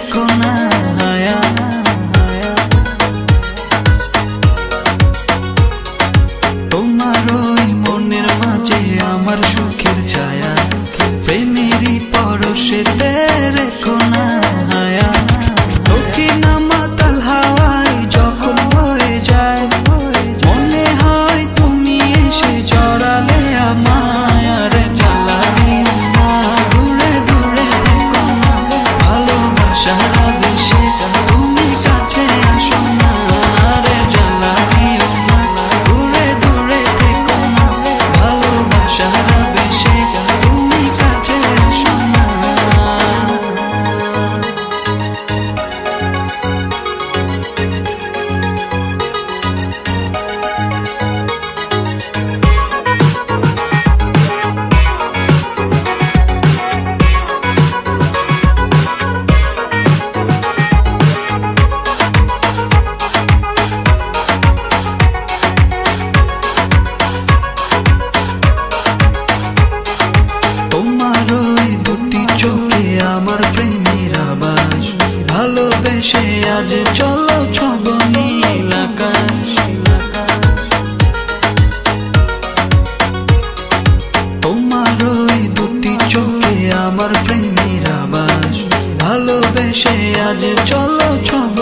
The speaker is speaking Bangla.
রেখো না হায়া। তোমার ওই মনের মাঝে আমার সুখের ছায়া, প্রেমেরই পরশেতে রেখো না হায়া। দক্ষিণা মাতাল হাওয়ায় যখন বয়ে যায়, মনে হয় তুমি এসে জড়ালে আমায়। আরে জ্বালানি না, দূরে দূরে থেকো না, ভালোবাসার আবেশে তুমি কাছে আসো না। আরে জ্বালানি না, দূরে দূরে থেকো না, ভালোবাসার আবেশে তুমি কাছে আসো না। তোমার ওই দুটি চোখে আমার প্রেমের আবাস, ভালোবেসে আজ চলো ছব নীল আকাশ। তোমার ওই দুটি চোখে আমার প্রেমের আবাস, ভালোবেসে আজ চলো ছব